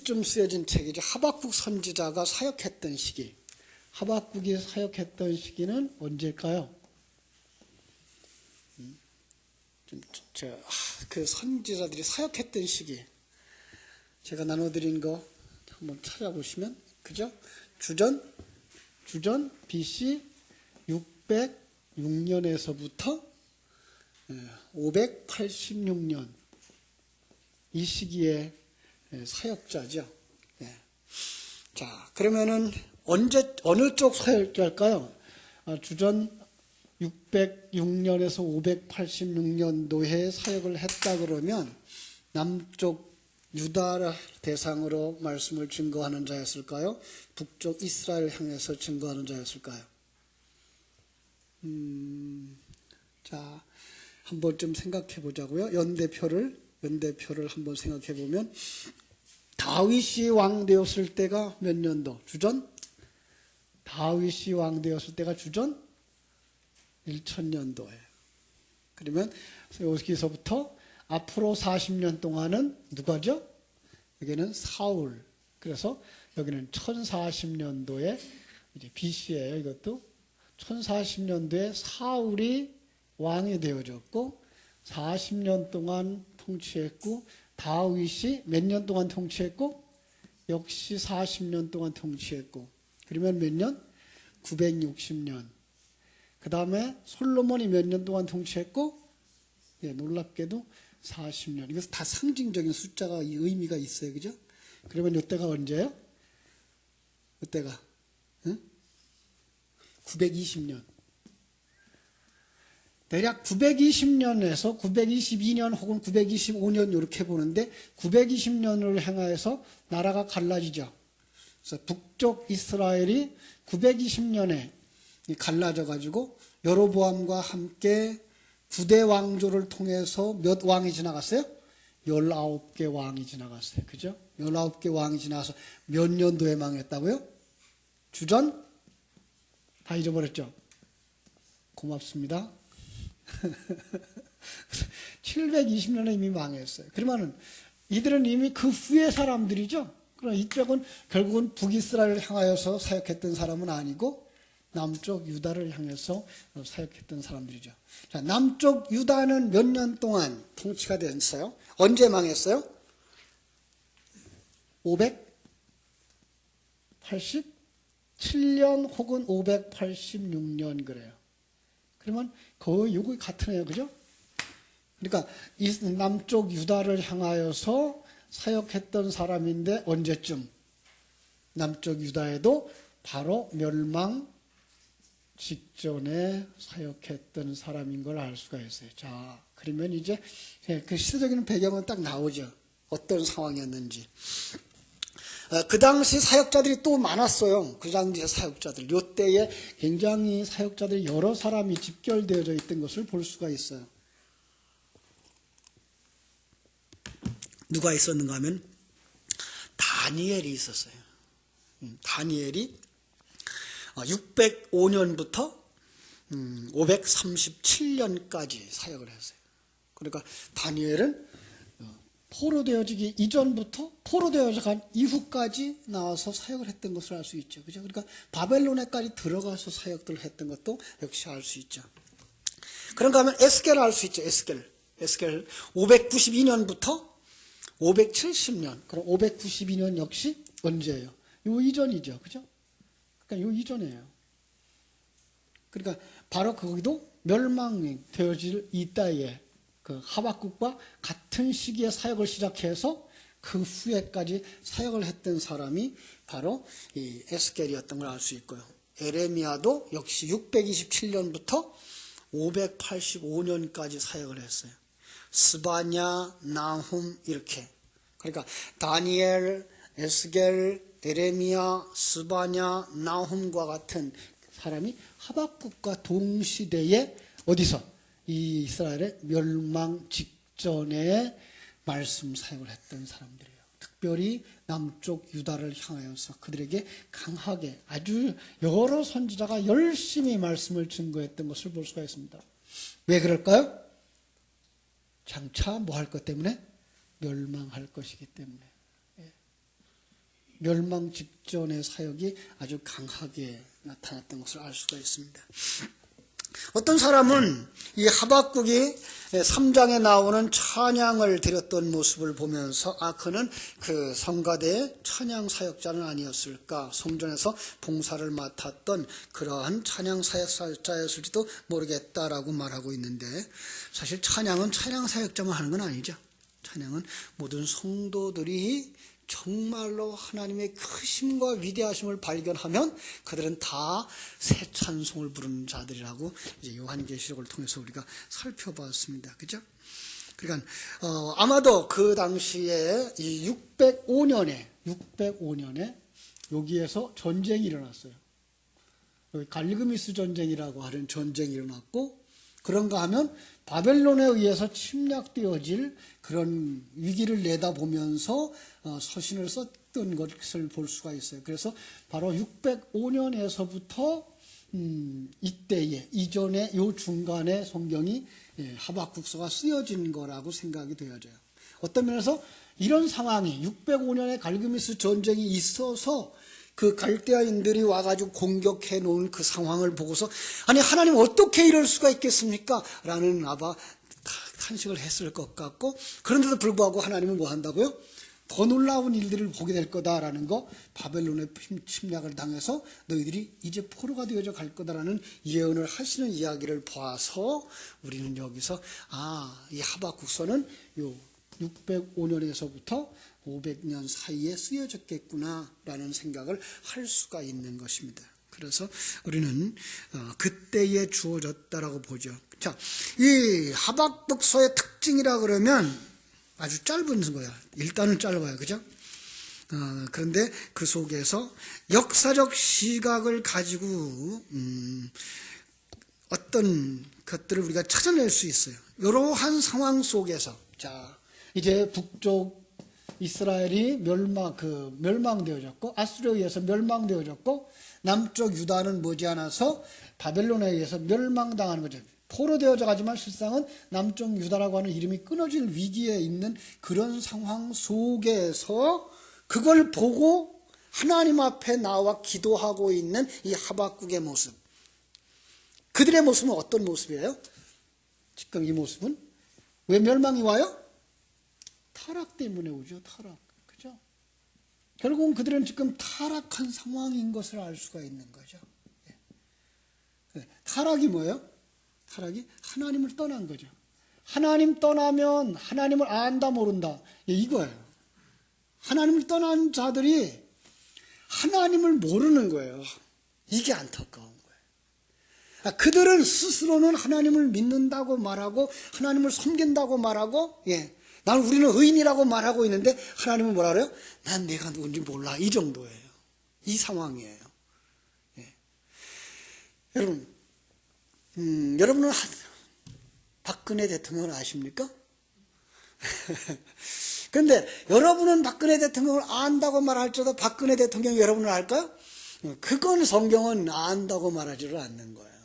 시쯤 쓰여진 책이죠. 하박국 선지자가 사역했던 시기. 하박국이 사역했던 시기는 언제일까요? 그 선지자들이 사역했던 시기. 제가 나눠드린 거 한번 찾아보시면, 그죠? 주전 BC 606년에서부터 586년 이 시기에 사역자죠. 자, 그러면은 어느 쪽 사역자일까요? 주전 606년에서 586년도에 사역을 했다 그러면 남쪽 유다 대상으로 말씀을 증거하는 자였을까요? 북쪽 이스라엘 향해서 증거하는 자였을까요? 자, 한번 좀 생각해 보자고요. 연대표를 한번 생각해 보면 다윗이 왕 되었을 때가 몇 년도? 주전? 다윗이 왕 되었을 때가 주전 1000년도예요. 그러면 여기서부터 앞으로 40년 동안은 누가죠? 여기는 사울. 그래서 여기는 1040년도에 이제 BC예요. 이것도 1040년도에 사울이 왕이 되어졌고 40년 동안 통치했고 다윗이 몇 년 동안 통치했고 역시 40년 동안 통치했고 그러면 몇 년? 960년. 그 다음에 솔로몬이 몇 년 동안 통치했고 놀랍게도 40년. 이것은 다 상징적인 숫자가 의미가 있어요. 그죠? 그러면 이때가 언제예요? 이때가 920년. 대략 920년에서 922년 혹은 925년 이렇게 보는데 920년을 향하여서 나라가 갈라지죠. 그래서 북쪽 이스라엘이 920년에 갈라져 가지고 여로보암과 함께 9대 왕조를 통해서 몇 왕이 지나갔어요? 19개 왕이 지나갔어요. 그죠? 19개 왕이 지나서 몇 년도에 망했다고요? 주전? 다 잊어버렸죠? 고맙습니다. 720년에 이미 망했어요. 그러면은 이들은 이미 그 후의 사람들이죠. 그럼 이쪽은 결국은 북이스라엘을 향하여서 사역했던 사람은 아니고 남쪽 유다를 향해서 사역했던 사람들이죠. 자, 남쪽 유다는 몇 년 동안 통치가 됐어요? 언제 망했어요? 587년 혹은 586년 그래요. 그러면 거의 요거 같으네요. 그죠? 그러니까 이 남쪽 유다를 향하여서 사역했던 사람인데 언제쯤? 남쪽 유다에도 바로 멸망 직전에 사역했던 사람인 걸 알 수가 있어요. 자, 그러면 이제 그 시대적인 배경은 딱 나오죠. 어떤 상황이었는지. 그 당시 사역자들이 또 많았어요. 그 당시의 사역자들. 이때에 굉장히 사역자들이 여러 사람이 집결되어져 있던 것을 볼 수가 있어요. 누가 있었는가 하면 다니엘이 있었어요. 다니엘이 605년부터 537년까지 사역을 했어요. 그러니까 다니엘은 포로되어지기 이전부터 포로되어져간 이후까지 나와서 사역을 했던 것을 알 수 있죠. 그죠? 그러니까 바벨론에까지 들어가서 사역들을 했던 것도 역시 알 수 있죠. 그런가 하면 에스겔을 알 수 있죠. 에스겔 592년부터 570년. 그럼 592년 역시 언제예요? 요 이전이죠. 그죠? 그러니까 요 이전이에요. 그러니까 바로 거기도 멸망이 되어질 이때에 그 하박국과 같은 시기에 사역을 시작해서 그 후에까지 사역을 했던 사람이 바로 이 에스겔이었던 걸 알 수 있고요. 에레미야도 역시 627년부터 585년까지 사역을 했어요. 스바냐, 나훔 이렇게. 그러니까 다니엘, 에스겔, 에레미야, 스바냐, 나훔과 같은 사람이 하박국과 동시대에 어디서? 이 이스라엘의 멸망 직전에 말씀 사역을 했던 사람들이에요. 특별히 남쪽 유다를 향하여서 그들에게 강하게 아주 여러 선지자가 열심히 말씀을 증거했던 것을 볼 수가 있습니다. 왜 그럴까요? 장차 뭐 할 것 때문에? 멸망할 것이기 때문에. 멸망 직전의 사역이 아주 강하게 나타났던 것을 알 수가 있습니다. 어떤 사람은 이 하박국이 3장에 나오는 찬양을 드렸던 모습을 보면서 그는 그 성가대의 찬양 사역자는 아니었을까, 성전에서 봉사를 맡았던 그러한 찬양 사역자였을지도 모르겠다라고 말하고 있는데, 사실 찬양은 찬양 사역자만 하는 건 아니죠. 찬양은 모든 성도들이 정말로 하나님의 크심과 위대하심을 발견하면 그들은 다 새 찬송을 부르는 자들이라고 이제 요한계시록을 통해서 우리가 살펴봤습니다. 그죠? 그러니까 아마도 그 당시에 이 605년에 여기에서 전쟁이 일어났어요. 여기 갈그미스 전쟁이라고 하는 전쟁이 일어났고, 그런가 하면 바벨론에 의해서 침략되어질 그런 위기를 내다보면서 서신을 썼던 것을 볼 수가 있어요. 그래서 바로 605년에서부터 이때에, 이전에 요 중간에 성경이 하박국서가 쓰여진 거라고 생각이 되어져요. 어떤 면에서 이런 상황이 605년에 갈그미스 전쟁이 있어서 그 갈대아인들이 와가지고 공격해 놓은 그 상황을 보고서, 아니 하나님 어떻게 이럴 수가 있겠습니까? 라는 아마 탄식을 했을 것 같고, 그런데도 불구하고 하나님은 뭐 한다고요? 더 놀라운 일들을 보게 될 거다라는 거, 바벨론의 침략을 당해서 너희들이 이제 포로가 되어져 갈 거다라는 예언을 하시는 이야기를 봐서 우리는 여기서 이 하박국서는 요 605년에서부터 500년 사이에 쓰여졌겠구나라는 생각을 할 수가 있는 것입니다. 그래서 우리는 그때에 주어졌다라고 보죠. 자, 이 하박국서의 특징이라 그러면 아주 짧은 거야. 일단은 짧아요. 그죠? 그런데 그 속에서 역사적 시각을 가지고 어떤 것들을 우리가 찾아낼 수 있어요. 이러한 상황 속에서, 자, 이제 북쪽 이스라엘이 멸망되어졌고, 아수르에 의해서 멸망되어졌고, 남쪽 유다는 머지않아서 바벨론에 의해서 멸망당하는 거죠. 포로되어져 가지만 실상은 남쪽 유다라고 하는 이름이 끊어질 위기에 있는 그런 상황 속에서 그걸 보고 하나님 앞에 나와 기도하고 있는 이 하박국의 모습, 그들의 모습은 어떤 모습이에요? 지금 이 모습은 왜 멸망이 와요? 타락 때문에 오죠. 타락. 그죠? 결국은 그들은 지금 타락한 상황인 것을 알 수가 있는 거죠. 타락이 뭐예요? 타락이 하나님을 떠난 거죠. 하나님 떠나면 하나님을 안다 모른다, 이거예요. 하나님을 떠난 자들이 하나님을 모르는 거예요. 이게 안타까운 거예요. 그들은 스스로는 하나님을 믿는다고 말하고 하나님을 섬긴다고 말하고, 우리는 의인이라고 말하고 있는데 하나님은 뭐라 그래요? 난 내가 누군지 몰라. 이 정도예요. 이 상황이에요. 여러분은 박근혜 대통령을 아십니까? 그런데 여러분은 박근혜 대통령을 안다고 말할지라도 박근혜 대통령이 여러분을 알까요? 그건 성경은 안다고 말하지를 않는 거예요.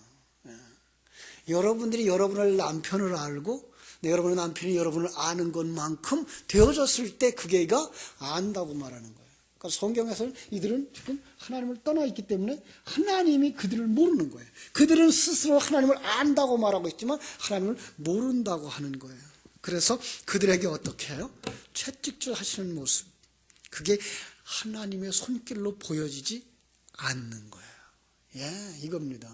여러분들이 여러분의 남편을 알고 여러분의 남편이 여러분을 아는 것만큼 되어졌을 때 그게가 안다고 말하는 거예요. 그러니까 성경에서는 이들은 지금 하나님을 떠나 있기 때문에 하나님이 그들을 모르는 거예요. 그들은 스스로 하나님을 안다고 말하고 있지만 하나님을 모른다고 하는 거예요. 그래서 그들에게 어떻게 해요? 채찍질 하시는 모습, 그게 하나님의 손길로 보여지지 않는 거예요. 이겁니다.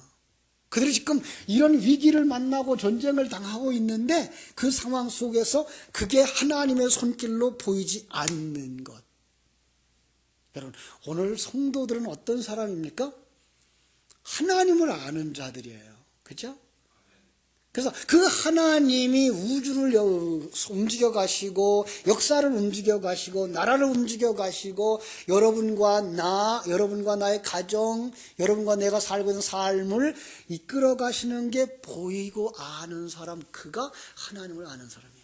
그들이 지금 이런 위기를 만나고 전쟁을 당하고 있는데 그 상황 속에서 그게 하나님의 손길로 보이지 않는 것. 여러분, 오늘 성도들은 어떤 사람입니까? 하나님을 아는 자들이에요. 그죠? 그래서 그 하나님이 우주를 움직여 가시고 역사를 움직여 가시고 나라를 움직여 가시고 여러분과 나의 가정, 여러분과 내가 살고 있는 삶을 이끌어 가시는 게 보이고 아는 사람, 그가 하나님을 아는 사람이에요.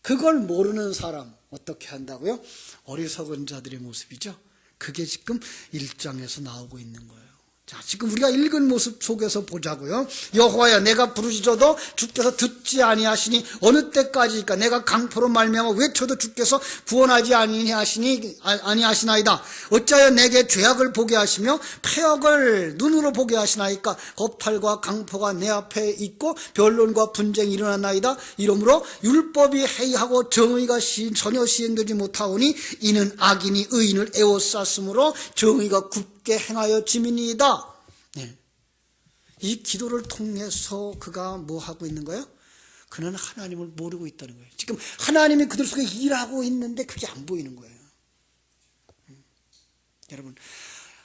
그걸 모르는 사람 어떻게 한다고요? 어리석은 자들의 모습이죠. 그게 지금 1장에서 나오고 있는 거예요. 자, 지금 우리가 읽은 모습 속에서 보자고요. 여호와여, 내가 부르짖어도 주께서 듣지 아니하시니 어느 때까지일까? 내가 강포로 말미암아 외쳐도 주께서 구원하지 아니하시나이다. 어찌하여 내게 죄악을 보게 하시며 패역을 눈으로 보게 하시나이까? 겁탈과 강포가 내 앞에 있고 변론과 분쟁이 일어나나이다. 이러므로 율법이 해이하고 정의가 전혀 시행되지 못하오니 이는 악인이 의인을 에워쌌으므로 정의가 굽게 행하여 지민이다. 네. 이 기도를 통해서 그가 뭐 하고 있는 거예요? 그는 하나님을 모르고 있다는 거예요. 지금 하나님이 그들 속에 일하고 있는데 그게 안 보이는 거예요. 여러분,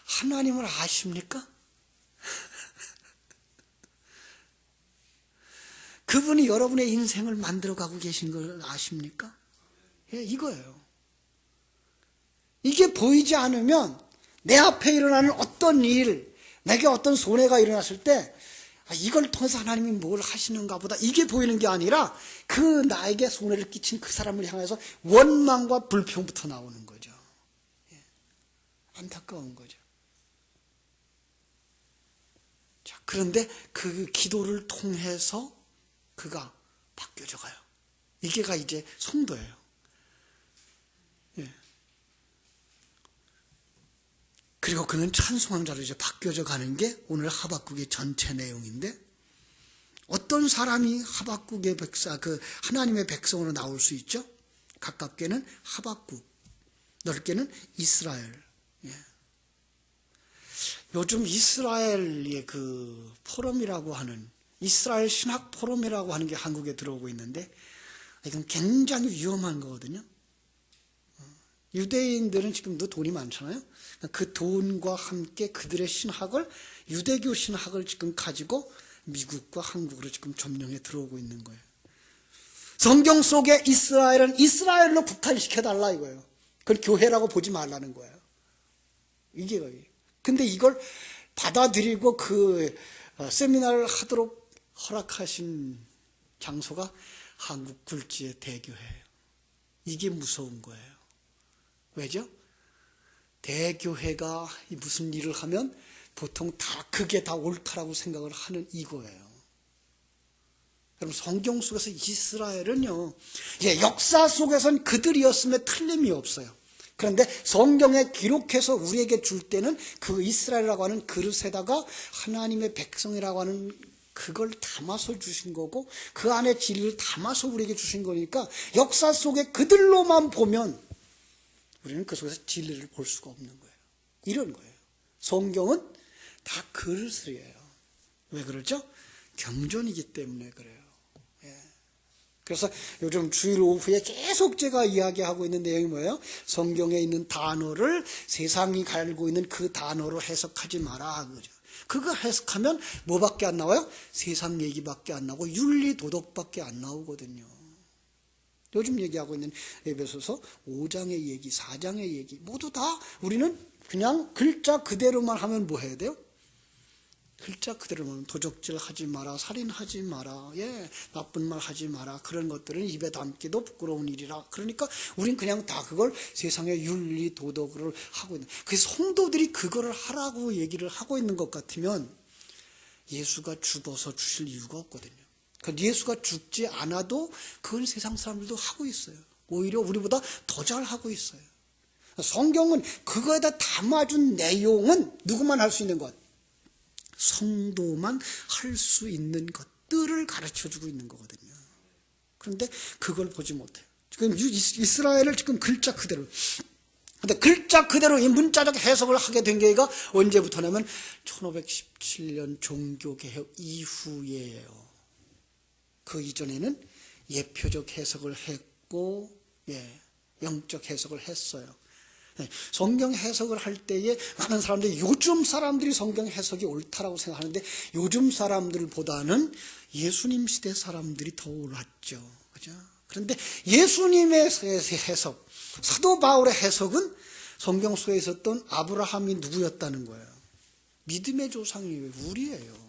하나님을 아십니까? 그분이 여러분의 인생을 만들어가고 계신 걸 아십니까? 예, 이거예요. 이게 보이지 않으면 내 앞에 일어나는 어떤 일, 내게 어떤 손해가 일어났을 때 이걸 통해서 하나님이 뭘 하시는가 보다, 이게 보이는 게 아니라 그 나에게 손해를 끼친 그 사람을 향해서 원망과 불평부터 나오는 거죠. 예. 안타까운 거죠. 자, 그런데 그 기도를 통해서 그가 바뀌어져 가요. 이게가 이제 성도예요. 예. 그리고 그는 찬송왕자로 이제 바뀌어져 가는 게 오늘 하박국의 전체 내용인데, 어떤 사람이 하박국의 하나님의 백성으로 나올 수 있죠? 가깝게는 하박국, 넓게는 이스라엘. 예. 요즘 이스라엘의 그 포럼이라고 하는, 이스라엘 신학 포럼이라고 하는 게 한국에 들어오고 있는데, 이건 굉장히 위험한 거거든요. 유대인들은 지금도 돈이 많잖아요. 그 돈과 함께 그들의 신학을, 유대교 신학을 지금 가지고 미국과 한국으로 지금 점령해 들어오고 있는 거예요. 성경 속에 이스라엘은 이스라엘로 국한시켜달라 이거예요. 그걸 교회라고 보지 말라는 거예요. 이게 거예요. 근데 이걸 받아들이고 그 세미나를 하도록 허락하신 장소가 한국 굴지의 대교회예요. 이게 무서운 거예요. 왜죠? 대교회가 무슨 일을 하면 보통 다 그게 다 옳다라고 생각을 하는 이거예요. 여러분, 성경 속에서 이스라엘은요, 역사 속에선 그들이었음에 틀림이 없어요. 그런데 성경에 기록해서 우리에게 줄 때는 그 이스라엘이라고 하는 그릇에다가 하나님의 백성이라고 하는 그걸 담아서 주신 거고, 그 안에 진리를 담아서 우리에게 주신 거니까 역사 속에 그들로만 보면 우리는 그 속에서 진리를 볼 수가 없는 거예요. 이런 거예요. 성경은 다 그릇이에요. 왜 그러죠? 경전이기 때문에 그래요. 예. 그래서 요즘 주일 오후에 계속 제가 이야기하고 있는 내용이 뭐예요? 성경에 있는 단어를 세상이 갈고 있는 그 단어로 해석하지 마라. 그죠? 그거 해석하면 뭐밖에 안 나와요? 세상 얘기밖에 안 나오고 윤리 도덕밖에 안 나오거든요. 요즘 얘기하고 있는 에베소서 5장의 얘기, 4장의 얘기 모두 다 우리는 그냥 글자 그대로만 하면 뭐 해야 돼요? 글자 그대로만 도적질 하지 마라, 살인하지 마라, 나쁜 말 하지 마라, 그런 것들은 입에 담기도 부끄러운 일이라. 그러니까 우린 그냥 다 그걸 세상의 윤리 도덕을 하고 있는, 그래서 성도들이 그거를 하라고 얘기를 하고 있는 것 같으면 예수가 죽어서 주실 이유가 없거든요. 예수가 죽지 않아도 그건 세상 사람들도 하고 있어요. 오히려 우리보다 더 잘하고 있어요. 성경은 그거에다 담아준 내용은 누구만 할 수 있는 것? 성도만 할 수 있는 것들을 가르쳐주고 있는 거거든요. 그런데 그걸 보지 못해요. 지금 이스라엘을 지금 글자 그대로, 근데 글자 그대로 이 문자적 해석을 하게 된 게가 언제부터냐면 1517년 종교개혁 이후예요. 그 이전에는 예표적 해석을 했고, 영적 해석을 했어요. 성경 해석을 할 때에 많은 사람들이, 요즘 사람들이 성경 해석이 옳다라고 생각하는데 요즘 사람들보다는 예수님 시대 사람들이 더 옳았죠. 그죠? 그런데 예수님의 해석, 사도 바울의 해석은 성경 속에 있었던 아브라함이 누구였다는 거예요. 믿음의 조상이 우리예요.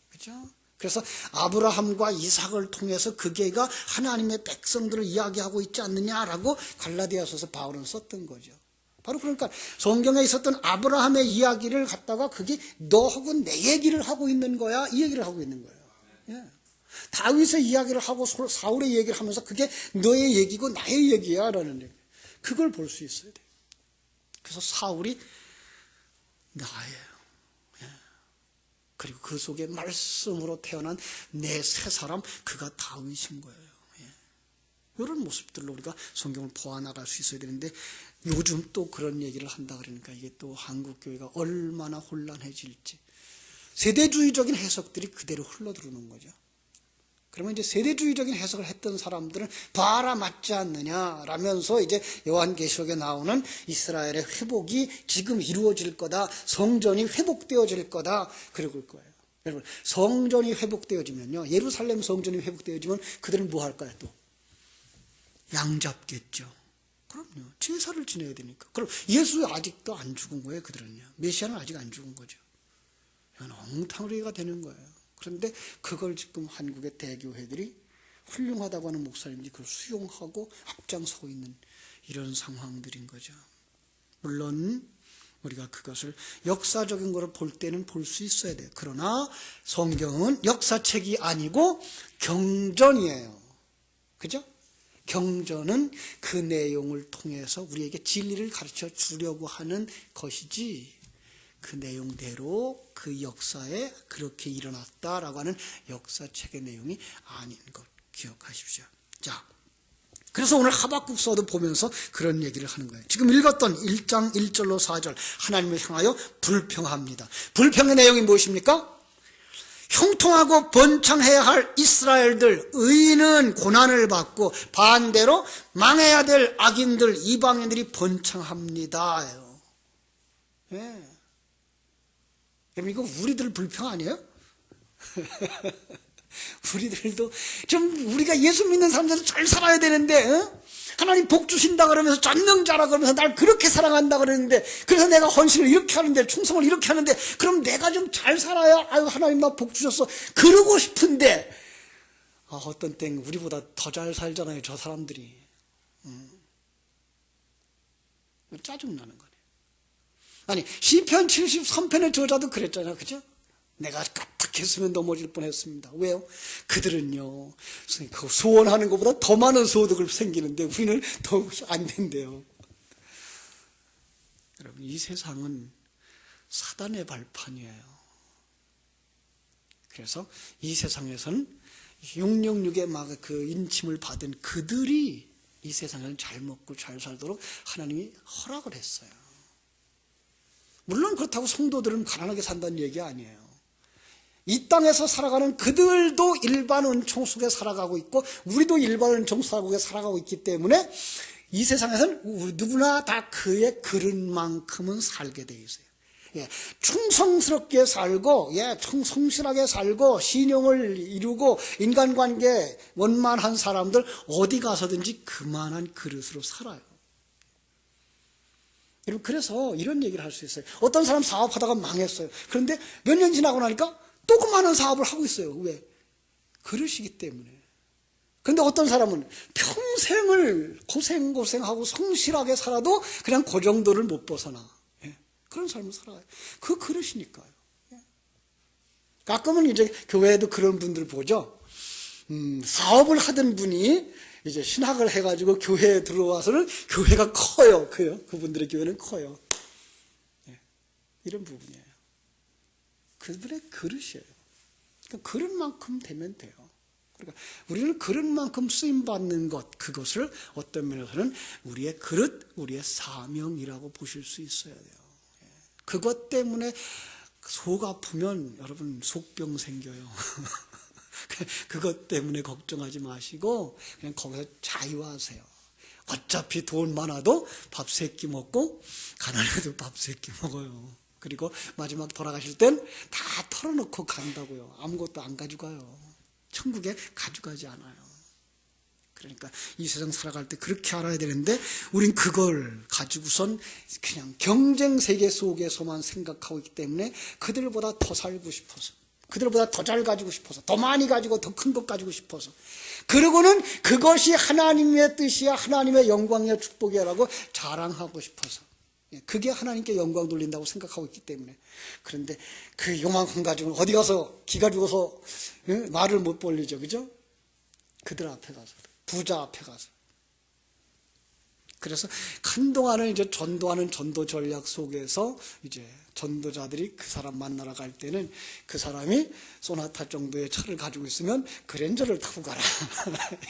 그죠? 그래서 아브라함과 이삭을 통해서 그게가 하나님의 백성들을 이야기하고 있지 않느냐라고 갈라디아서에서 바울은 썼던 거죠. 바로 그러니까 성경에 있었던 아브라함의 이야기를 갖다가 그게 너하고 내 얘기를 하고 있는 거야, 이 얘기를 하고 있는 거예요. 예. 다윗의 이야기를 하고 사울의 얘기를 하면서 그게 너의 얘기고 나의 얘기야 라는 얘기. 그걸 볼 수 있어야 돼요. 그래서 사울이 나예요. 예. 그리고 그 속에 말씀으로 태어난 내 새 사람, 그가 다윗인 거예요. 예. 이런 모습들로 우리가 성경을 보아나갈 수 있어야 되는데 요즘 또 그런 얘기를 한다 그러니까 이게 또 한국교회가 얼마나 혼란해질지. 세대주의적인 해석들이 그대로 흘러들어오는 거죠. 그러면 이제 세대주의적인 해석을 했던 사람들은 봐라 맞지 않느냐라면서 이제 요한계시록에 나오는 이스라엘의 회복이 지금 이루어질 거다. 성전이 회복되어질 거다. 그럴 거예요. 여러분, 성전이 회복되어지면요. 예루살렘 성전이 회복되어지면 그들은 뭐 할까요? 또 양 잡겠죠. 그럼요. 제사를 지내야 되니까. 그럼 예수 아직도 안 죽은 거예요. 그들은요. 메시아는 아직 안 죽은 거죠. 이건 엉터리가 되는 거예요. 그런데 그걸 지금 한국의 대교회들이 훌륭하다고 하는 목사님들이 그걸 수용하고 앞장서고 있는 이런 상황들인 거죠. 물론 우리가 그것을 역사적인 것을 볼 때는 볼 수 있어야 돼요. 그러나 성경은 역사책이 아니고 경전이에요. 그죠? 경전은 그 내용을 통해서 우리에게 진리를 가르쳐 주려고 하는 것이지 그 내용대로 그 역사에 그렇게 일어났다라고 하는 역사책의 내용이 아닌 것 기억하십시오. 자, 그래서 오늘 하박국서도 보면서 그런 얘기를 하는 거예요. 지금 읽었던 1장 1절로 4절 하나님을 향하여 불평합니다. 불평의 내용이 무엇입니까? 형통하고 번창해야 할 이스라엘들, 의인은 고난을 받고 반대로 망해야 될 악인들, 이방인들이 번창합니다. 예. 여러분 이거 우리들 불평 아니에요? 우리들도 좀 우리가 예수 믿는 사람들은 잘 살아야 되는데 하나님 복 주신다 그러면서 전능자라 그러면서 날 그렇게 사랑한다 그러는데 그래서 내가 헌신을 이렇게 하는데 충성을 이렇게 하는데 그럼 내가 좀 잘 살아야 아유 하나님 나 복 주셨어 그러고 싶은데 어떤 땐 우리보다 더 잘 살잖아요 저 사람들이. 짜증나는 거예요. 아니 시편 73편의 저자도 그랬잖아요. 그죠? 내가 까딱했으면 넘어질 뻔했습니다. 왜요? 그들은요 그 소원하는 것보다 더 많은 소득을 생기는데 우리는 더 안 된대요. 여러분 이 세상은 사단의 발판이에요. 그래서 이 세상에서는 666의 막 그 인침을 받은 그들이 이 세상에는 잘 먹고 잘 살도록 하나님이 허락을 했어요. 물론 그렇다고 성도들은 가난하게 산다는 얘기 아니에요. 이 땅에서 살아가는 그들도 일반 은총 속에 살아가고 있고 우리도 일반 은총 속에 살아가고 있기 때문에 이 세상에서는 누구나 다 그의 그릇만큼은 살게 돼 있어요. 예, 충성스럽게 살고 성실하게 살고 신용을 이루고 인간관계 원만한 사람들 어디 가서든지 그만한 그릇으로 살아요. 여러분 그래서 이런 얘기를 할 수 있어요. 어떤 사람 사업하다가 망했어요. 그런데 몇 년 지나고 나니까 또 그만한 사업을 하고 있어요. 왜? 그릇이기 때문에. 그런데 어떤 사람은 평생을 고생하고 성실하게 살아도 그냥 그 정도를 못 벗어나. 그런 삶을 살아요. 그 그릇이니까요. 가끔은 이제 교회에도 그런 분들 보죠. 사업을 하던 분이 이제 신학을 해가지고 교회에 들어와서는 교회가 커요. 그분들의 교회는 커요. 이런 부분이에요. 그들의 그릇이에요. 그러니까 그릇만큼 되면 돼요. 그러니까 우리는 그릇만큼 쓰임받는 것, 그것을 어떤 면에서는 우리의 그릇, 우리의 사명이라고 보실 수 있어야 돼요. 그것 때문에 속 아프면 여러분 속병 생겨요. 그것 때문에 걱정하지 마시고 그냥 거기서 자유하세요. 어차피 돈 많아도 밥 3끼 먹고 가난해도 밥 3끼 먹어요. 그리고 마지막 돌아가실 땐 다 털어놓고 간다고요. 아무것도 안 가져가요. 천국에 가져가지 않아요. 그러니까 이 세상 살아갈 때 그렇게 알아야 되는데 우린 그걸 가지고선 그냥 경쟁 세계 속에서만 생각하고 있기 때문에 그들보다 더 살고 싶어서 그들보다 더 잘 가지고 싶어서 더 많이 가지고 더 큰 것 가지고 싶어서 그러고는 그것이 하나님의 뜻이야 하나님의 영광이야 축복이야라고 자랑하고 싶어서 그게 하나님께 영광 돌린다고 생각하고 있기 때문에. 그런데 그 요만큼 가지고는 어디 가서 기가 죽어서 말을 못 벌리죠. 그죠? 그들 앞에 가서, 부자 앞에 가서. 그래서 한동안은 이제 전도하는 전도 전략 속에서 이제 전도자들이 그 사람 만나러 갈 때는 그 사람이 소나타 정도의 차를 가지고 있으면 그랜저를 타고 가라.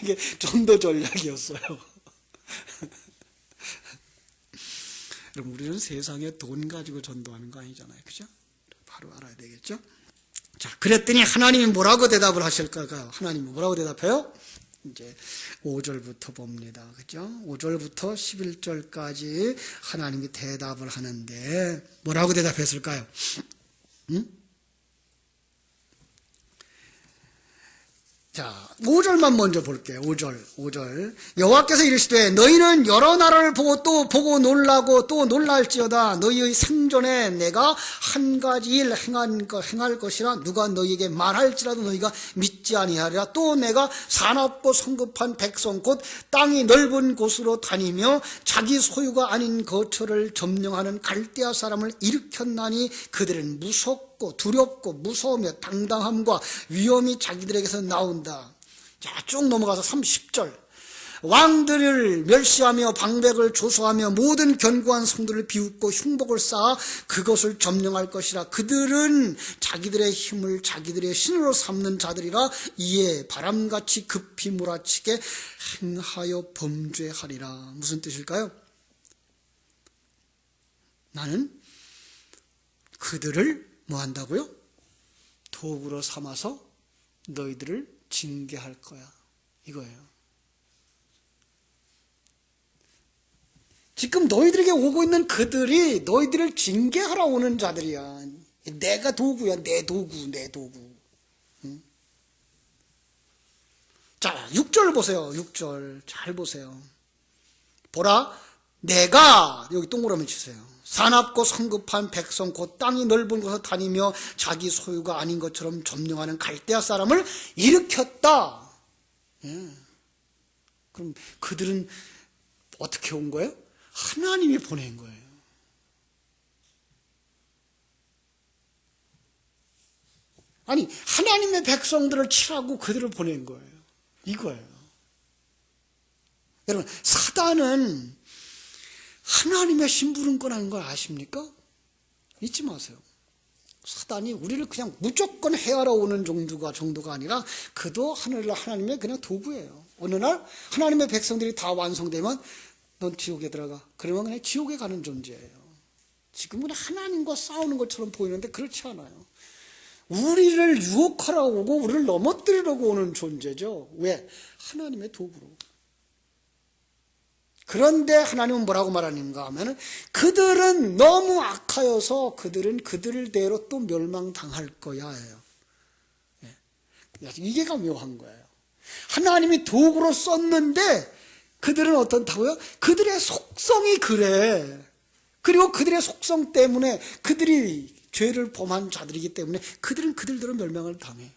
이게 전도 전략이었어요. 그럼 우리는 세상에 돈 가지고 전도하는 거 아니잖아요. 그죠? 바로 알아야 되겠죠? 자, 그랬더니 하나님이 뭐라고 대답을 하실까요? 하나님이 뭐라고 대답해요? 이제 5절부터 봅니다. 그죠? 5절부터 11절까지 하나님이 대답을 하는데 뭐라고 대답했을까요? 자, 5절만 먼저 볼게요. 5절. 여호와께서 이르시되 너희는 여러 나라를 보고 또 보고 놀라고 또 놀랄지어다. 너희의 생존에 내가 한 가지 일 행할 것이라 누가 너희에게 말할지라도 너희가 믿지 아니하리라. 또 내가 사납고 성급한 백성 곧 땅이 넓은 곳으로 다니며 자기 소유가 아닌 거처를 점령하는 갈대아 사람을 일으켰나니 그들은 무섭고 두렵고 무서우며 당당함과 위험이 자기들에게서 나온다. 자, 쭉 넘어가서 30절. 왕들을 멸시하며 방백을 조소하며 모든 견고한 성들을 비웃고 흉복을 쌓아 그것을 점령할 것이라. 그들은 자기들의 힘을 자기들의 신으로 삼는 자들이라. 이에 바람같이 급히 몰아치게 행하여 범죄하리라. 무슨 뜻일까요? 나는 그들을 뭐 한다고요? 도구로 삼아서 너희들을 징계할 거야. 이거예요. 지금 너희들에게 오고 있는 그들이 너희들을 징계하러 오는 자들이야. 내가 도구야. 내 도구. 응? 자, 6절 보세요. 6절 잘 보세요. 보라, 내가 여기 동그라미 치세요. 사납고 성급한 백성 곧 땅이 넓은 곳에 다니며 자기 소유가 아닌 것처럼 점령하는 갈대아 사람을 일으켰다. 예. 그럼 그들은 어떻게 온 거예요? 하나님이 보낸 거예요. 아니, 하나님의 백성들을 치라고 그들을 보낸 거예요. 이거예요. 여러분, 사단은 하나님의 심부름권하는 걸 아십니까? 잊지 마세요. 사단이 우리를 그냥 무조건 해하러 오는 정도가 아니라 그도 하나님의 그냥 도구예요. 어느 날 하나님의 백성들이 다 완성되면 넌 지옥에 들어가. 그러면 그냥 지옥에 가는 존재예요. 지금은 하나님과 싸우는 것처럼 보이는데 그렇지 않아요. 우리를 유혹하러 오고 우리를 넘어뜨리려고 오는 존재죠. 왜? 하나님의 도구로. 그런데 하나님은 뭐라고 말하는가 하면 그들은 너무 악하여서 그들은 그들대로 또 멸망당할 거야 해요. 이게가 묘한 거예요. 하나님이 도구로 썼는데 그들은 어떻다고요? 그들의 속성이 그래. 그리고 그들의 속성 때문에 그들이 죄를 범한 자들이기 때문에 그들은 그들대로 멸망을 당해.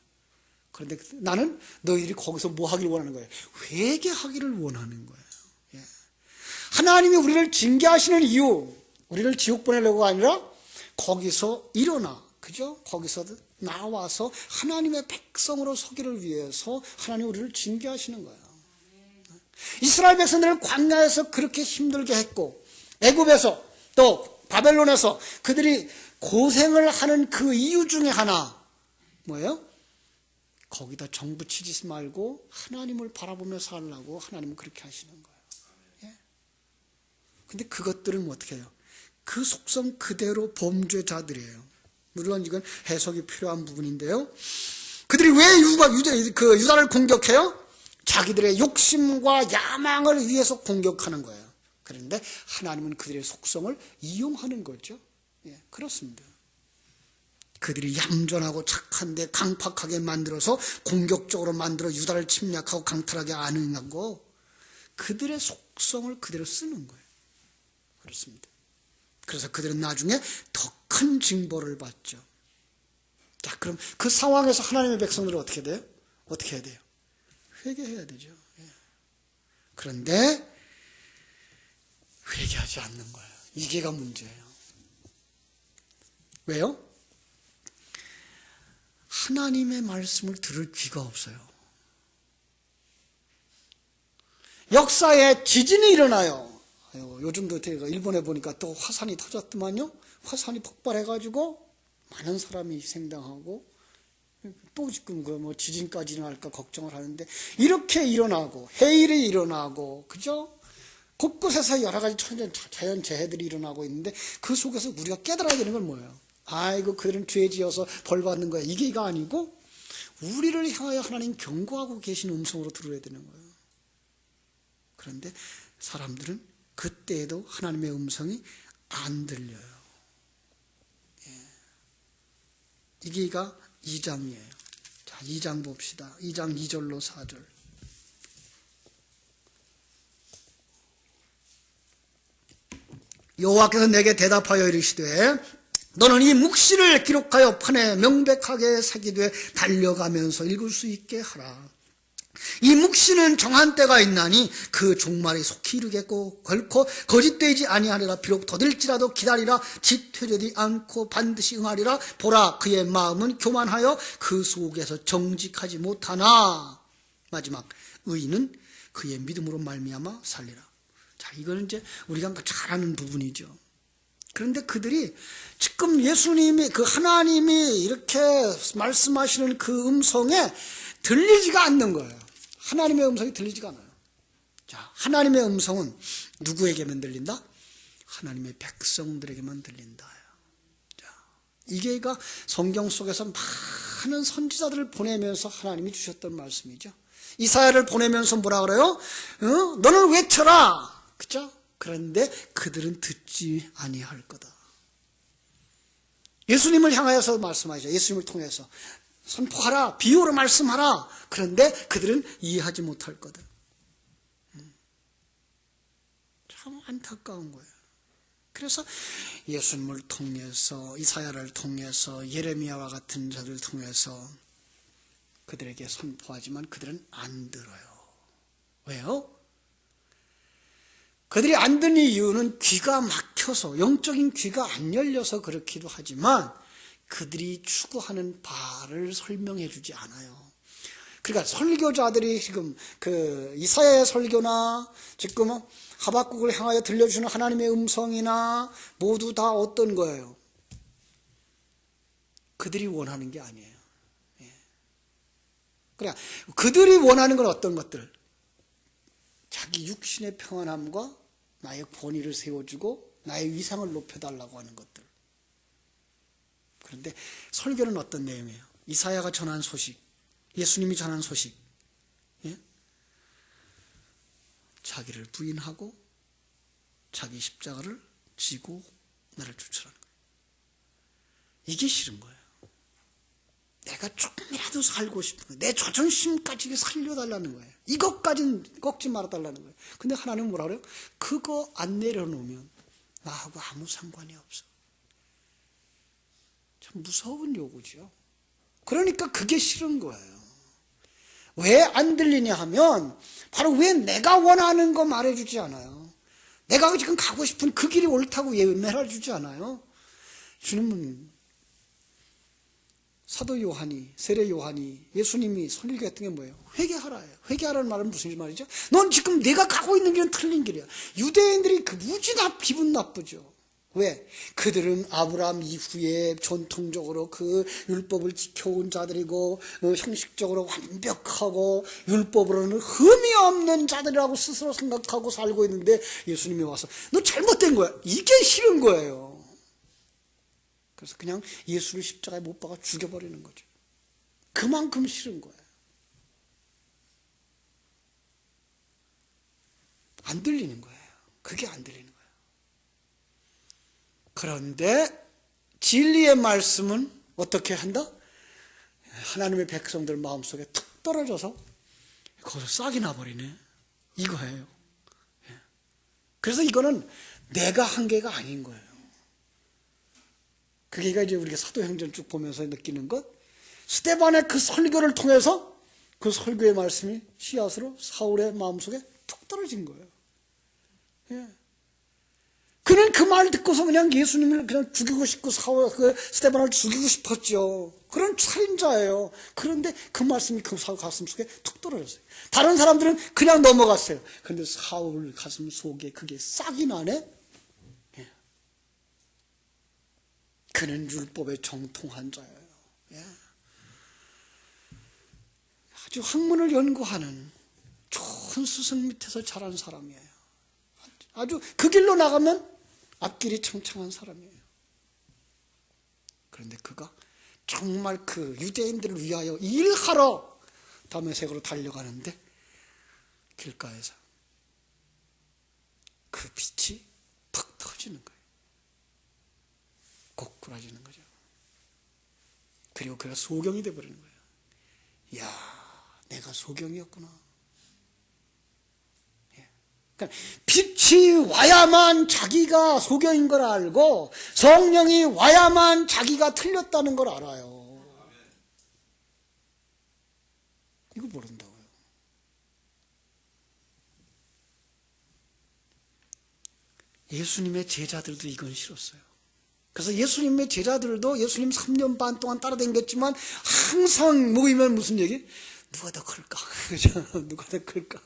그런데 나는 너희들이 거기서 뭐 하기를 원하는 거예요? 회개하기를 원하는 거예요. 하나님이 우리를 징계하시는 이유, 우리를 지옥 보내려고 아니라 거기서 일어나, 그죠? 거기서 나와서 하나님의 백성으로 서기를 위해서 하나님이 우리를 징계하시는 거예요. 이스라엘 백성들을 광야에서 그렇게 힘들게 했고 애굽에서 또 바벨론에서 그들이 고생을 하는 그 이유 중에 하나 뭐예요? 거기다 정붙이지 말고 하나님을 바라보며 살라고 하나님은 그렇게 하시는 거예요. 근데 그것들은 어떻게 해요? 그 속성 그대로 범죄자들이에요. 물론 이건 해석이 필요한 부분인데요. 그들이 왜 유다를 공격해요? 자기들의 욕심과 야망을 위해서 공격하는 거예요. 그런데 하나님은 그들의 속성을 이용하는 거죠. 예, 그렇습니다. 그들이 얌전하고 착한데 강팍하게 만들어서 공격적으로 만들어 유다를 침략하고 강탈하게 안응하고 그들의 속성을 그대로 쓰는 거예요. 그렇습니다. 그래서 그들은 나중에 더 큰 징벌을 받죠. 자, 그럼 그 상황에서 하나님의 백성들은 어떻게 돼요? 어떻게 해야 돼요? 회개해야 되죠. 예. 그런데 회개하지 않는 거예요. 이게가 문제예요. 왜요? 하나님의 말씀을 들을 귀가 없어요. 역사에 지진이 일어나요. 요즘도 일본에 보니까 또 화산이 터졌더만요. 화산이 폭발해가지고 많은 사람이 희생당하고 또 지금 뭐 지진까지 일어날까 걱정을 하는데, 이렇게 일어나고 해일이 일어나고 그죠? 곳곳에서 여러 가지 자연 재해들이 일어나고 있는데, 그 속에서 우리가 깨달아야 되는 건 뭐예요? 아이고 그들은 죄 지어서 벌 받는 거야, 이게가 아니고 우리를 향하여 하나님 경고하고 계신 음성으로 들어야 되는 거예요. 그런데 사람들은 그때에도 하나님의 음성이 안 들려요. 이게가 2장이에요. 자, 2장 봅시다. 2장 2절로 4절. 여호와께서 내게 대답하여 이르시되 너는 이 묵시를 기록하여 판에 명백하게 새기되 달려가면서 읽을 수 있게 하라. 이 묵시는 정한 때가 있나니 그 종말이 속히 이르겠고 결코 거짓되지 아니하리라. 비록 더딜지라도 기다리라. 지퇴되지 않고 반드시 응하리라. 보라, 그의 마음은 교만하여 그 속에서 정직하지 못하나 마지막 의인은 그의 믿음으로 말미암아 살리라. 자, 이거는 이제 우리가 잘 아는 부분이죠. 그런데 그들이 지금 예수님이, 그 하나님이 이렇게 말씀하시는 그 음성에 들리지가 않는 거예요. 하나님의 음성이 들리지가 않아요. 자, 하나님의 음성은 누구에게만 들린다? 하나님의 백성들에게만 들린다. 자, 이게가 성경 속에서 많은 선지자들을 보내면서 하나님이 주셨던 말씀이죠. 이사야를 보내면서 뭐라 그래요? 너는 외쳐라. 그죠? 그런데 그들은 듣지 아니할 거다. 예수님을 향하여서 말씀하시죠. 예수님을 통해서 선포하라, 비유로 말씀하라. 그런데 그들은 이해하지 못할 거다. 참 안타까운 거예요. 그래서 예수님을 통해서, 이사야를 통해서, 예레미야와 같은 자들을 통해서 그들에게 선포하지만 그들은 안 들어요. 왜요? 그들이 안 듣는 이유는 귀가 막혀서, 영적인 귀가 안 열려서 그렇기도 하지만 그들이 추구하는 바를 설명해 주지 않아요. 그러니까 설교자들이 지금 그 이사야의 설교나 지금 하박국을 향하여 들려주는 하나님의 음성이나 모두 다 어떤 거예요? 그들이 원하는 게 아니에요. 그러니까 그들이 원하는 건 어떤 것들? 자기 육신의 평안함과 나의 권위를 세워주고 나의 위상을 높여달라고 하는 것들. 그런데 설교는 어떤 내용이에요? 이사야가 전한 소식, 예수님이 전한 소식, 자기를 부인하고 자기 십자가를 지고 나를 쫓으라는 거예요. 이게 싫은 거예요. 내가 조금이라도 살고 싶은 거예요. 내 자존심까지 살려달라는 거예요. 이것까지는 꺾지 말아달라는 거예요. 근데 하나님은 뭐라 그래요? 그거 안 내려놓으면 나하고 아무 상관이 없어. 참 무서운 요구죠. 그러니까 그게 싫은 거예요. 왜 안 들리냐 하면 바로 왜 내가 원하는 거 말해주지 않아요. 내가 지금 가고 싶은 그 길이 옳다고 말해주지 않아요. 주님은 사도 요한이, 세례 요한이, 예수님이 설교했던 게 뭐예요? 회개하라예요. 회개하라는 말은 무슨 말이죠? 넌 지금 내가 가고 있는 길은 틀린 길이야. 유대인들이 그 무지 기분 나쁘죠. 왜? 그들은 아브라함 이후에 전통적으로 그 율법을 지켜온 자들이고 형식적으로 완벽하고 율법으로는 흠이 없는 자들이라고 스스로 생각하고 살고 있는데 예수님이 와서 너 잘못된 거야. 이게 싫은 거예요. 그래서 그냥 예수를 십자가에 못 박아 죽여버리는 거죠. 그만큼 싫은 거예요. 안 들리는 거예요. 그게 안 들리는 거예요. 그런데 진리의 말씀은 어떻게 한다? 하나님의 백성들 마음속에 툭 떨어져서 거기서 싹이 나버리네. 이거예요. 그래서 이거는 내가 한 게가 아닌 거예요. 그게 이제 우리가 사도행전 쭉 보면서 느끼는 것, 스데반의 그 설교를 통해서 그 설교의 말씀이 씨앗으로 사울의 마음속에 툭 떨어진 거예요. 그는 그 말 듣고서 그냥 예수님을 그냥 죽이고 싶고 스데반을 죽이고 싶었죠. 그런 살인자예요. 그런데 그 말씀이 그 사울 가슴 속에 툭 떨어졌어요. 다른 사람들은 그냥 넘어갔어요. 그런데 사울 가슴 속에 그게 싹이 나네. 예. 그는 율법에 정통한 자예요. 예. 아주 학문을 연구하는 좋은 스승 밑에서 자란 사람이에요. 아주 그 길로 나가면 앞길이 창창한 사람이에요. 그런데 그가 정말 그 유대인들을 위하여 일하러 다메섹으로 달려가는데 길가에서 그 빛이 팍 터지는 거예요. 고꾸라지는 거죠. 그리고 그가 소경이 되어버리는 거예요. 이야, 내가 소경이었구나. 그러니까 빛이 와야만 자기가 소경인 걸 알고 성령이 와야만 자기가 틀렸다는 걸 알아요. 이거 모른다고요. 예수님의 제자들도 이건 싫었어요. 그래서 예수님의 제자들도 예수님 3년 반 동안 따라다녔지만 항상 모이면 무슨 얘기? 누가 더 클까? 누가 더 클까?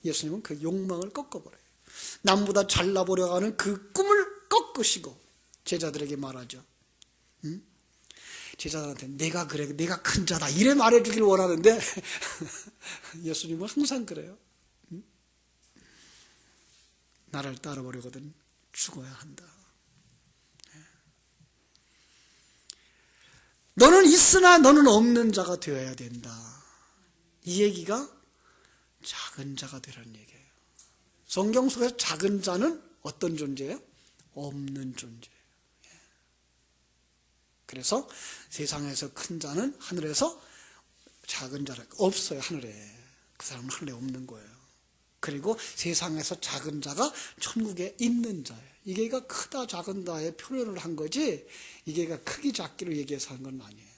예수님은 그 욕망을 꺾어버려요. 남보다 잘나보려고 하는 그 꿈을 꺾으시고 제자들에게 말하죠. 응? 제자들한테 내가 그래, 내가 큰 자다 이래 말해주길 원하는데 예수님은 항상 그래요. 응? 나를 따라보려거든 죽어야 한다. 너는 있으나 너는 없는 자가 되어야 된다. 이 얘기가 작은 자가 되라는 얘기예요. 성경 속에서 작은 자는 어떤 존재예요? 없는 존재예요. 그래서 세상에서 큰 자는 하늘에서 작은 자가 없어요. 하늘에. 그 사람은 하늘에 없는 거예요. 그리고 세상에서 작은 자가 천국에 있는 자예요. 이게가 크다 작은다의 표현을 한 거지 이게가 크기 작기로 얘기해서 한 건 아니에요.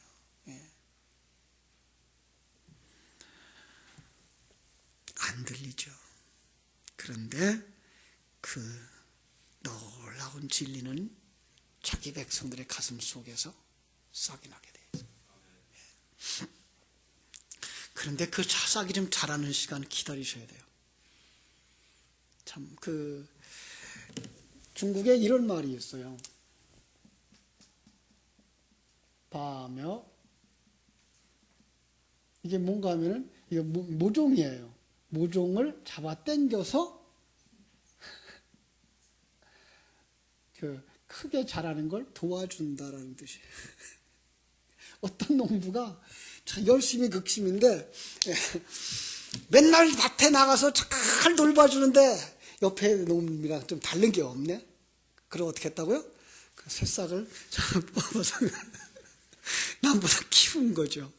안 들리죠. 그런데 그 놀라운 진리는 자기 백성들의 가슴 속에서 싹이 나게 돼요. 그런데 그 싹이 좀 자라는 시간 기다리셔야 돼요. 참 중국에 이런 말이 있어요. 바며 이게 뭔가 하면은 이게 모종이에요. 모종을 잡아 당겨서 크게 자라는 걸 도와준다라는 뜻이에요. 어떤 농부가 열심히 극심인데 맨날 밭에 나가서 잘 돌봐주는데 옆에 농민이랑 좀 다른 게 없네. 그럼 어떻게 했다고요? 그 새싹을 뽑아서 남보다 키운 거죠.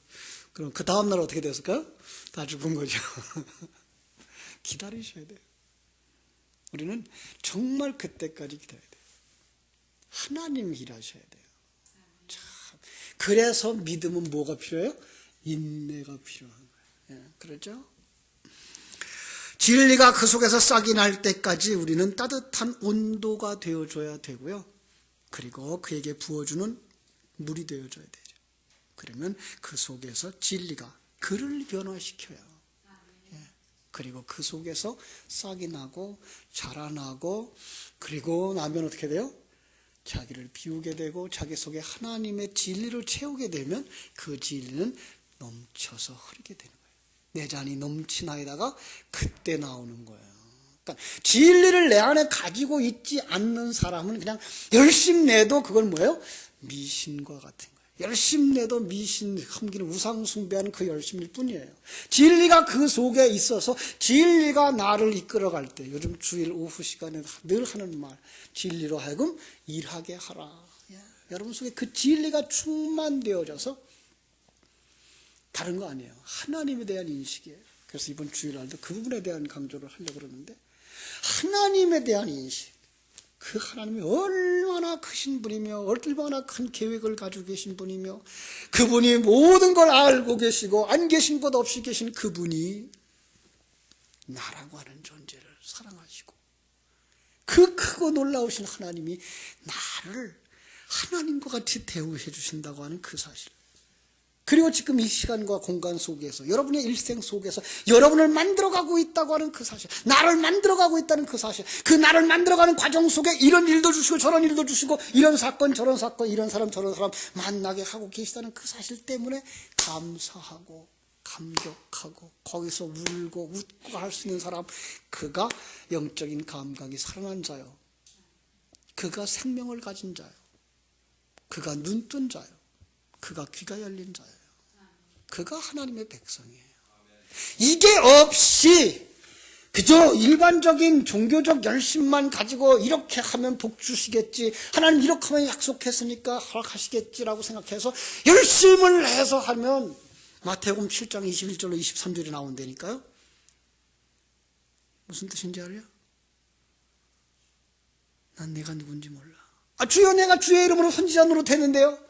그럼 그 다음날 어떻게 됐을까요? 다 죽은 거죠. 기다리셔야 돼요. 우리는 정말 그때까지 기다려야 돼요. 하나님 일하셔야 돼요. 참. 그래서 믿음은 뭐가 필요해요? 인내가 필요한 거예요. 예, 그렇죠? 진리가 그 속에서 싹이 날 때까지 우리는 따뜻한 온도가 되어줘야 되고요. 그리고 그에게 부어주는 물이 되어줘야 되죠. 그러면 그 속에서 진리가 그를 변화시켜요. 그리고 그 속에서 싹이 나고 자라나고 그리고 나면 어떻게 돼요? 자기를 비우게 되고 자기 속에 하나님의 진리를 채우게 되면 그 진리는 넘쳐서 흐르게 되는 거예요. 내 잔이 넘치나이다가 그때 나오는 거예요. 그러니까 진리를 내 안에 가지고 있지 않는 사람은 그냥 열심 내도 그건 뭐예요? 미신과 같은 거예요. 열심 내도 미신, 섬기는 우상 숭배하는 그 열심일 뿐이에요. 진리가 그 속에 있어서 진리가 나를 이끌어갈 때 요즘 주일 오후 시간에 늘 하는 말 진리로 하여금 일하게 하라. 여러분 속에 그 진리가 충만되어져서 다른 거 아니에요. 하나님에 대한 인식이에요. 그래서 이번 주일날도 그 부분에 대한 강조를 하려고 그러는데 하나님에 대한 인식, 그 하나님이 얼마나 크신 분이며 얼마나 큰 계획을 가지고 계신 분이며 그분이 모든 걸 알고 계시고 안 계신 것 없이 계신 그분이 나라고 하는 존재를 사랑하시고 그 크고 놀라우신 하나님이 나를 하나님과 같이 대우해 주신다고 하는 그 사실, 그리고 지금 이 시간과 공간 속에서 여러분의 일생 속에서 여러분을 만들어가고 있다고 하는 그 사실, 나를 만들어가고 있다는 그 사실, 그 나를 만들어가는 과정 속에 이런 일도 주시고 저런 일도 주시고 이런 사건 저런 사건 이런 사람 저런 사람 만나게 하고 계시다는 그 사실 때문에 감사하고 감격하고 거기서 울고 웃고 할 수 있는 사람, 그가 영적인 감각이 살아난 자요, 그가 생명을 가진 자요, 그가 눈뜬 자요, 그가 귀가 열린 자예요. 그가 하나님의 백성이에요. 이게 없이 그저 일반적인 종교적 열심만 가지고 이렇게 하면 복 주시겠지, 하나님 이렇게 하면 약속했으니까 허락하시겠지라고 생각해서 열심을 해서 하면 마태복음 7장 21절로 23절이 나온다니까요. 무슨 뜻인지 알아요? 난 내가 누군지 몰라. 주여, 내가 주의 이름으로 선지자 노릇했는데요.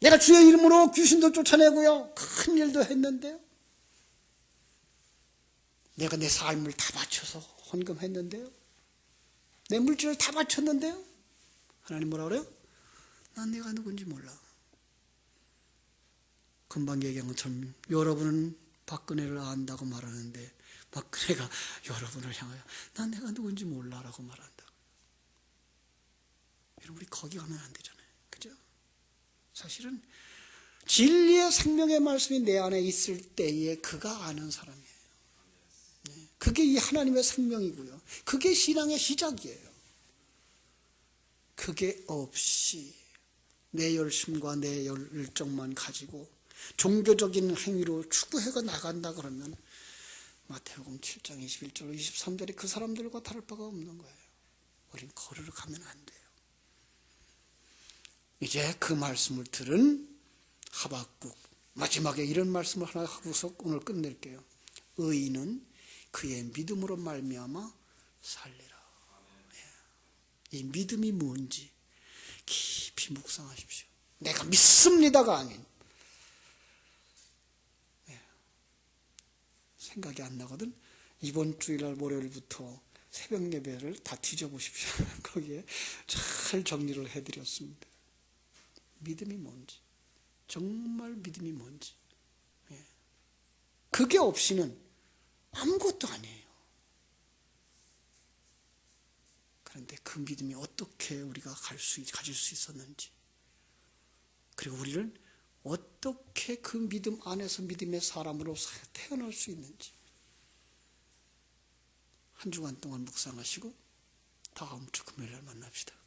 내가 주의 이름으로 귀신도 쫓아내고요. 큰 일도 했는데요. 내가 내 삶을 다 바쳐서 헌금했는데요. 내 물질을 다 바쳤는데요. 하나님 뭐라 그래요? 난 내가 누군지 몰라. 금방 얘기한 것처럼 여러분은 박근혜를 안다고 말하는데 박근혜가 여러분을 향하여 난 내가 누군지 몰라라고 말한다. 여러분, 우리 거기 가면 안 되잖아요. 그죠? 사실은 진리의 생명의 말씀이 내 안에 있을 때에 그가 아는 사람이에요. 그게 이 하나님의 생명이고요. 그게 신앙의 시작이에요. 그게 없이 내 열심과 내 열정만 가지고 종교적인 행위로 추구해가 나간다 그러면 마태복음 7장 21절로 23절에 그 사람들과 다를 바가 없는 거예요. 우린 거리로 가면 안 돼요. 이제 그 말씀을 들은 하박국, 마지막에 이런 말씀을 하나 하고서 오늘 끝낼게요. 의인은 그의 믿음으로 말미암아 살리라. 이 믿음이 뭔지 깊이 묵상하십시오. 내가 믿습니다가 아닌, 생각이 안 나거든. 이번 주일날 월요일부터 새벽 예배를 다 뒤져보십시오. 거기에 잘 정리를 해드렸습니다. 믿음이 뭔지, 정말 믿음이 뭔지. 그게 없이는 아무것도 아니에요. 그런데 그 믿음이 어떻게 우리가 가질 수 있었는지, 그리고 우리를 어떻게 그 믿음 안에서 믿음의 사람으로 태어날 수 있는지 한 주간 동안 묵상하시고 다음 주 금요일 날 만납시다.